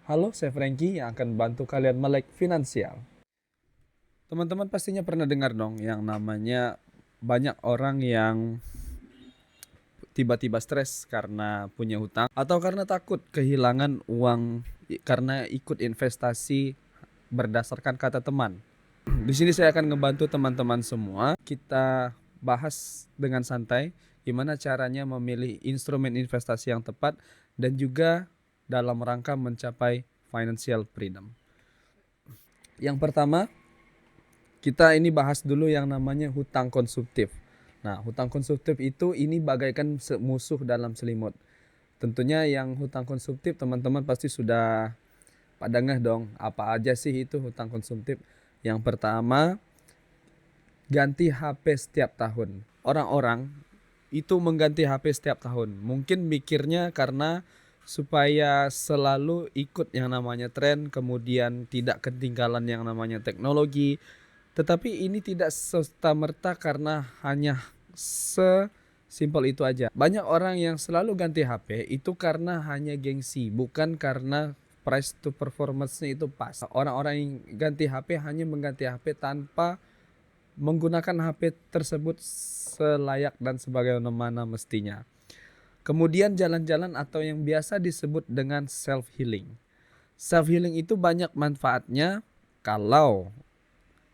Halo, saya Frankie yang akan bantu kalian melek finansial. Teman-teman pastinya pernah dengar dong yang namanya banyak orang yang tiba-tiba stres karena punya hutang atau karena takut kehilangan uang karena ikut investasi berdasarkan kata teman. Di sini saya akan ngebantu teman-teman semua. Kita bahas dengan santai gimana caranya memilih instrumen investasi yang tepat dan juga dalam rangka mencapai financial freedom. Yang pertama, kita ini bahas dulu yang namanya hutang konsumtif. Nah, hutang konsumtif itu ini bagaikan musuh dalam selimut. Tentunya yang hutang konsumtif teman-teman pasti sudah pada ngeh dong, apa aja sih itu hutang konsumtif. Yang pertama, ganti HP setiap tahun. Orang-orang itu mengganti HP setiap tahun. Mungkin mikirnya karena supaya selalu ikut yang namanya tren, kemudian tidak ketinggalan yang namanya teknologi. Tetapi ini tidak serta-merta karena hanya sesimpel itu aja. Banyak orang yang selalu ganti HP itu karena hanya gengsi, bukan karena price to performance-nya itu pas. Orang-orang yang ganti HP hanya mengganti HP tanpa menggunakan HP tersebut selayak dan sebagaimana mestinya. Kemudian jalan-jalan atau yang biasa disebut dengan self healing. Self healing itu banyak manfaatnya kalau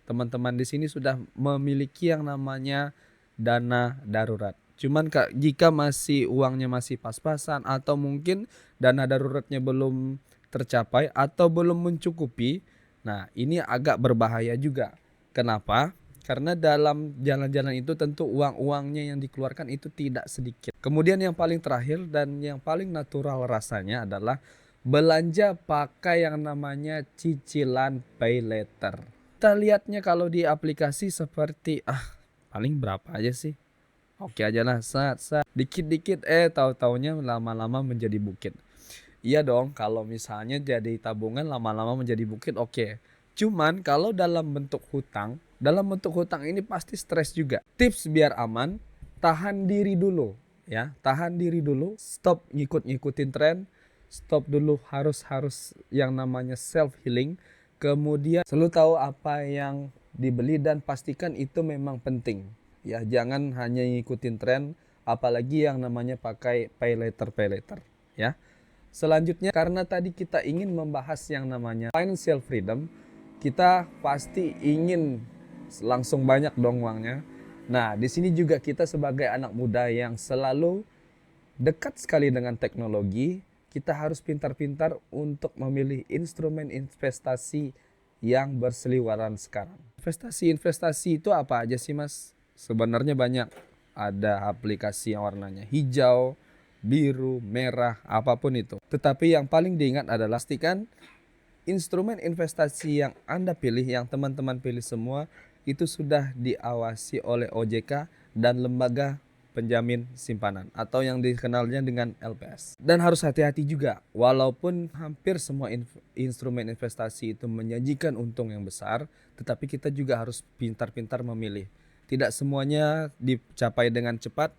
teman-teman di sini sudah memiliki yang namanya dana darurat. Cuman jika masih uangnya masih pas-pasan atau mungkin dana daruratnya belum tercapai atau belum mencukupi, nah ini agak berbahaya juga. Kenapa? Karena dalam jalan-jalan itu tentu uang-uangnya yang dikeluarkan itu tidak sedikit. Kemudian yang paling terakhir dan yang paling natural rasanya adalah belanja pakai yang namanya cicilan pay later. Kita lihatnya kalau di aplikasi seperti paling berapa aja sih? Oke aja lah, dikit-dikit tahu-taunya lama-lama menjadi bukit. Iya dong, kalau misalnya jadi tabungan lama-lama menjadi bukit, oke. Cuman kalau dalam bentuk hutang ini pasti stres juga. Tips biar aman, tahan diri dulu ya, tahan diri dulu, stop ngikut-ngikutin tren, stop dulu harus yang namanya self healing. Kemudian selalu tahu apa yang dibeli dan pastikan itu memang penting. Ya, jangan hanya ngikutin tren, apalagi yang namanya pakai pay later ya. Selanjutnya, karena tadi kita ingin membahas yang namanya financial freedom, kita pasti ingin langsung banyak dong uangnya. Nah, di sini juga kita sebagai anak muda yang selalu dekat sekali dengan teknologi, kita harus pintar-pintar untuk memilih instrumen investasi yang berseliweran sekarang. Investasi-investasi itu apa aja sih, Mas? Sebenarnya banyak. Ada aplikasi yang warnanya hijau, biru, merah, apapun itu. Tetapi yang paling diingat adalah pastikan instrumen investasi yang Anda pilih, yang teman-teman pilih semua, itu sudah diawasi oleh OJK dan lembaga penjamin simpanan atau yang dikenalnya dengan LPS. Dan harus hati-hati juga, walaupun hampir semua instrumen investasi itu menjanjikan untung yang besar, tetapi kita juga harus pintar-pintar memilih. Tidak semuanya dicapai dengan cepat,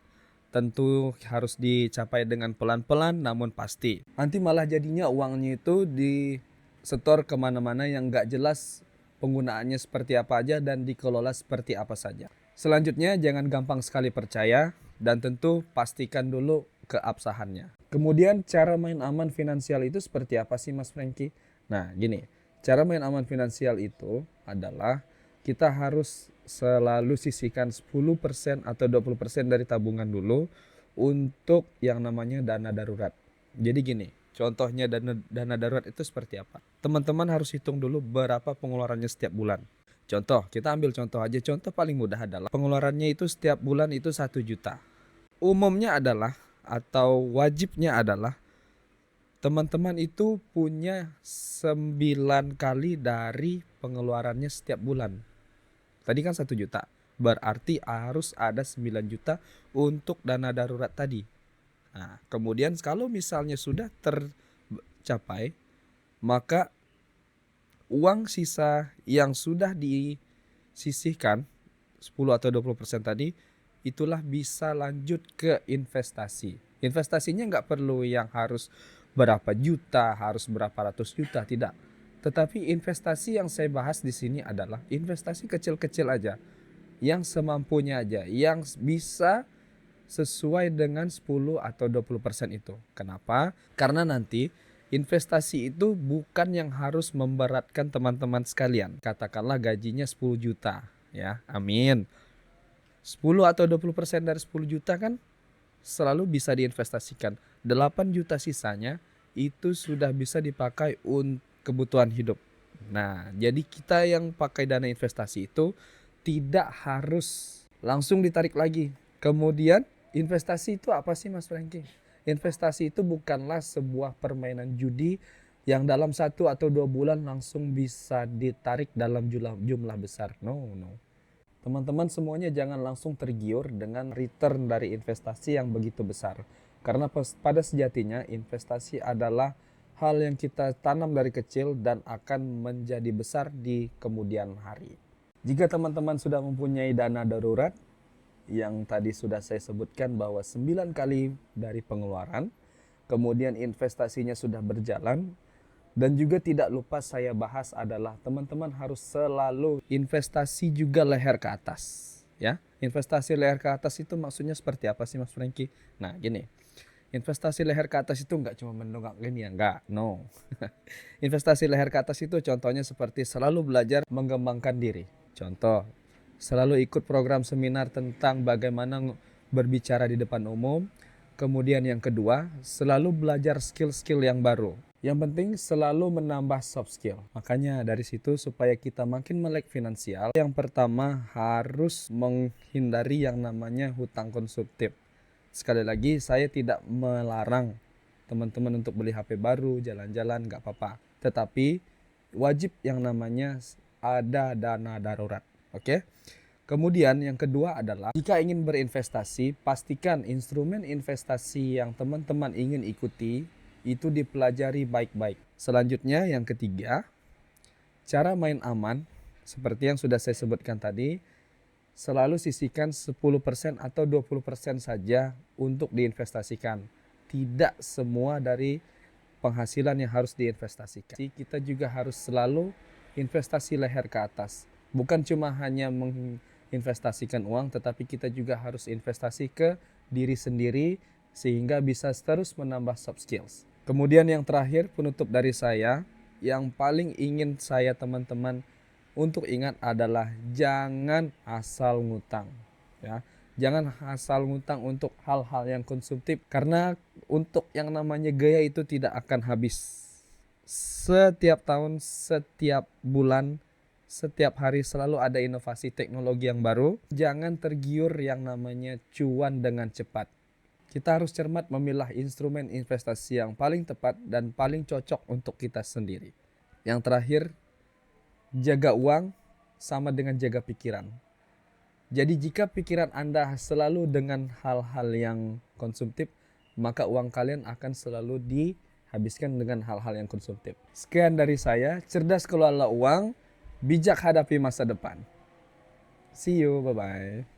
tentu harus dicapai dengan pelan-pelan namun pasti. Nanti malah jadinya uangnya itu disetor kemana-mana yang gak jelas penggunaannya seperti apa aja dan dikelola seperti apa saja. Selanjutnya jangan gampang sekali percaya dan tentu pastikan dulu keabsahannya. Kemudian cara main aman finansial itu seperti apa sih Mas Franky? Nah gini, cara main aman finansial itu adalah kita harus selalu sisihkan 10% atau 20% dari tabungan dulu untuk yang namanya dana darurat. Jadi gini, contohnya dana darurat itu seperti apa? Teman-teman harus hitung dulu berapa pengeluarannya setiap bulan. Contoh, kita ambil contoh aja. Contoh paling mudah adalah pengeluarannya itu setiap bulan itu 1 juta. Umumnya adalah atau wajibnya adalah teman-teman itu punya 9 kali dari pengeluarannya setiap bulan. Tadi kan 1 juta. Berarti harus ada 9 juta untuk dana darurat tadi. Nah, kemudian kalau misalnya sudah tercapai, maka uang sisa yang sudah disisihkan 10 atau 20% tadi, itulah bisa lanjut ke investasi. Investasinya nggak perlu yang harus berapa juta, harus berapa ratus juta, tidak. Tetapi investasi yang saya bahas di sini adalah investasi kecil-kecil aja, yang semampunya aja, yang bisa sesuai dengan 10 atau 20% itu. Kenapa? Karena nanti investasi itu bukan yang harus memberatkan teman-teman sekalian. Katakanlah gajinya 10 juta, ya. Amin. 10 atau 20% dari 10 juta kan selalu bisa diinvestasikan. 8 juta sisanya itu sudah bisa dipakai untuk kebutuhan hidup. Nah, jadi kita yang pakai dana investasi itu tidak harus langsung ditarik lagi. Kemudian investasi itu apa sih Mas Franky? Investasi itu bukanlah sebuah permainan judi yang dalam 1 atau 2 bulan langsung bisa ditarik dalam jumlah besar. No, no. Teman-teman semuanya jangan langsung tergiur dengan return dari investasi yang begitu besar. Karena pada sejatinya investasi adalah hal yang kita tanam dari kecil dan akan menjadi besar di kemudian hari. Jika teman-teman sudah mempunyai dana darurat, yang tadi sudah saya sebutkan bahwa 9 kali dari pengeluaran, kemudian investasinya sudah berjalan, dan juga tidak lupa saya bahas adalah teman-teman harus selalu investasi juga leher ke atas. Ya, investasi leher ke atas itu maksudnya seperti apa sih Mas Franky? Nah gini, investasi leher ke atas itu nggak cuma mendongak gini ya, nggak, no. Investasi leher ke atas itu contohnya seperti selalu belajar mengembangkan diri. Contoh, selalu ikut program seminar tentang bagaimana berbicara di depan umum. Kemudian yang kedua, selalu belajar skill-skill yang baru. Yang penting selalu menambah soft skill. Makanya dari situ supaya kita makin melek finansial, yang pertama harus menghindari yang namanya hutang konsumtif. Sekali lagi saya tidak melarang teman-teman untuk beli HP baru, jalan-jalan, gak apa-apa. Tetapi wajib yang namanya ada dana darurat. Oke? Kemudian yang kedua adalah jika ingin berinvestasi, pastikan instrumen investasi yang teman-teman ingin ikuti itu dipelajari baik-baik. Selanjutnya yang ketiga, cara main aman seperti yang sudah saya sebutkan tadi, selalu sisihkan 10% atau 20% saja untuk diinvestasikan. Tidak semua dari penghasilan yang harus diinvestasikan. Kita juga harus selalu investasi leher ke atas. Bukan cuma hanya menginvestasikan uang, tetapi kita juga harus investasi ke diri sendiri sehingga bisa terus menambah soft skills. Kemudian yang terakhir penutup dari saya, yang paling ingin saya teman-teman untuk ingat adalah jangan asal ngutang. Ya. Jangan asal ngutang untuk hal-hal yang konsumtif, karena untuk yang namanya gaya itu tidak akan habis. Setiap tahun, setiap bulan, setiap hari selalu ada inovasi teknologi yang baru. Jangan tergiur yang namanya cuan dengan cepat. Kita harus cermat memilah instrumen investasi yang paling tepat dan paling cocok untuk kita sendiri. Yang terakhir, jaga uang sama dengan jaga pikiran. Jadi jika pikiran Anda selalu dengan hal-hal yang konsumtif, maka uang kalian akan selalu dihabiskan dengan hal-hal yang konsumtif. Sekian dari saya, cerdas kelola uang, bijak hadapi masa depan. See you, bye-bye.